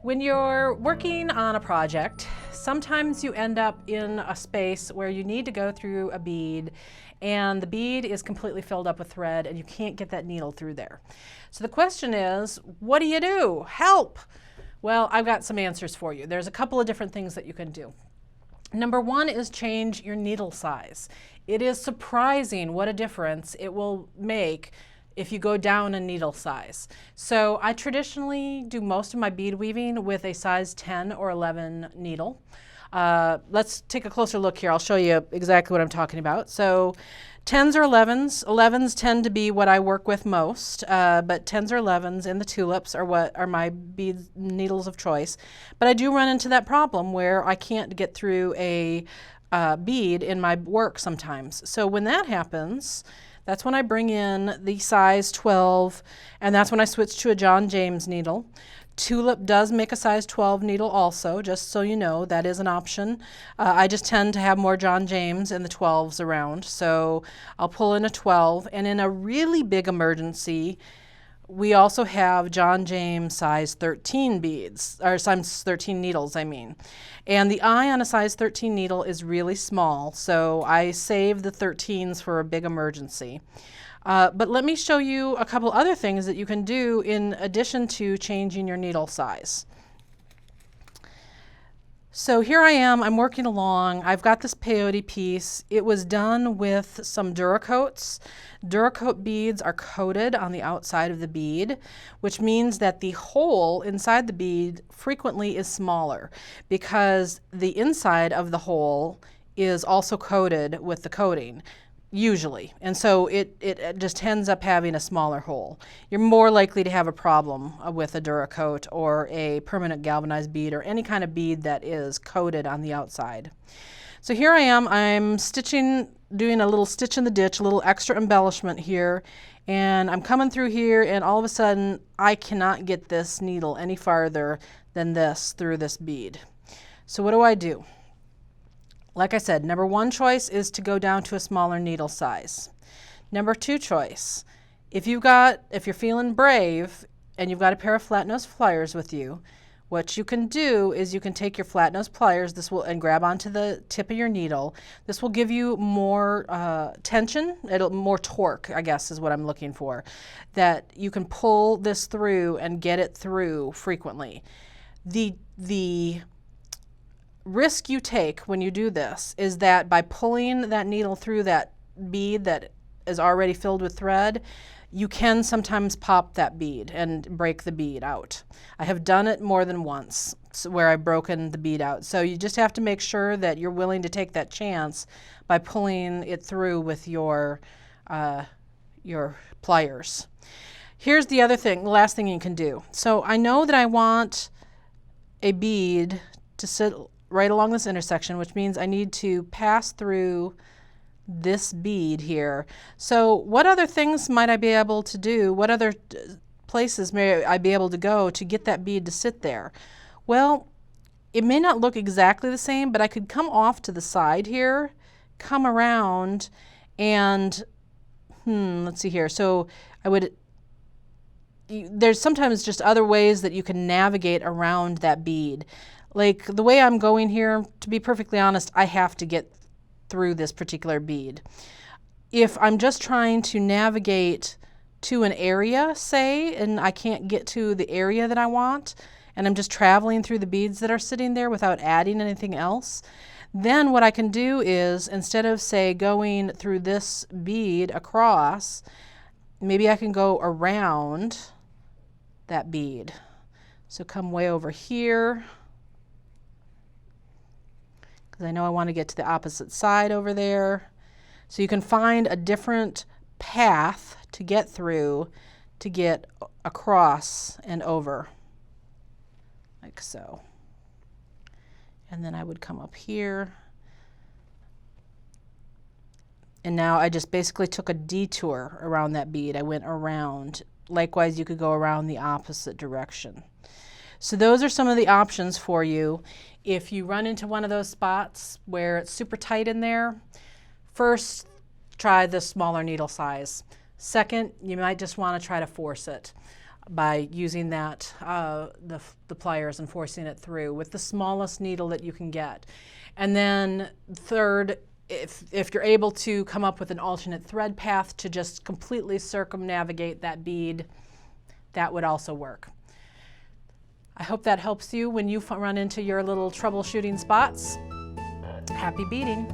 When you're working on a project, sometimes you end up in a space where you need to go through a bead and the bead is completely filled up with thread and you can't get that needle through there. So the question is, what do you do? Help! Well, I've got some answers for you. There's a couple of different things that you can do. Number one is change your needle size. It is surprising what a difference it will make if you go down a needle size. So I traditionally do most of my bead weaving with a size 10 or 11 needle. Let's take a closer look here. I'll show you exactly what I'm talking about. So 10s or 11s. 11s tend to be what I work with most, but 10s or 11s and the tulips are what are my bead needles of choice. But I do run into that problem where I can't get through a bead in my work sometimes. So when that happens, that's when I bring in the size 12, and that's when I switch to a John James needle. Tulip does make a size 12 needle also, just so you know, that is an option. I just tend to have more John James and the 12s around, so I'll pull in a 12, and in a really big emergency, we also have John James size 13 beads, or size 13 needles, I mean. And the eye on a size 13 needle is really small, so I save the 13s for a big emergency. But let me show you a couple other things that you can do in addition to changing your needle size. So here I am, I'm working along, I've got this peyote piece. It was done with some Duracoats. Duracoat beads are coated on the outside of the bead, which means that the hole inside the bead frequently is smaller because the inside of the hole is also coated with the coating. Usually, and so it just ends up having a smaller hole. You're more likely to have a problem with a Duracoat or a permanent galvanized bead or any kind of bead that is coated on the outside. So here I am, I'm stitching, doing a little stitch in the ditch, a little extra embellishment here, and I'm coming through here and all of a sudden I cannot get this needle any farther than this through this bead. So what do? Like I said, number one choice is to go down to a smaller needle size. Number two choice, if you're feeling brave and you've got a pair of flat nose pliers with you, what you can do is you can take your flat nose pliers, and grab onto the tip of your needle. This will give you more tension, more torque, I guess is what I'm looking for, that you can pull this through and get it through frequently. The risk you take when you do this is that by pulling that needle through that bead that is already filled with thread, you can sometimes pop that bead and break the bead out. I have done it more than once where I've broken the bead out. So you just have to make sure that you're willing to take that chance by pulling it through with your pliers. Here's the other thing, the last thing you can do. So I know that I want a bead to sit right along this intersection, which means I need to pass through this bead here. So what other things might I be able to do? What other places may I be able to go to get that bead to sit there? Well, it may not look exactly the same, but I could come off to the side here, come around, and let's see here. So there's sometimes just other ways that you can navigate around that bead. Like the way I'm going here, to be perfectly honest, I have to get through this particular bead. If I'm just trying to navigate to an area, say, and I can't get to the area that I want, and I'm just traveling through the beads that are sitting there without adding anything else, then what I can do is, instead of, say, going through this bead across, maybe I can go around that bead. So come way over here, because I know I want to get to the opposite side over there. So you can find a different path to get through to get across and over, like so. And then I would come up here. And now I just basically took a detour around that bead. I went around. Likewise, you could go around the opposite direction. So those are some of the options for you. If you run into one of those spots where it's super tight in there, first try the smaller needle size. Second, you might just want to try to force it. by using that, the pliers and forcing it through with the smallest needle that you can get. And then third, if you're able to come up with an alternate thread path to just completely circumnavigate that bead, that would also work. I hope that helps you when you run into your little troubleshooting spots. Happy beading!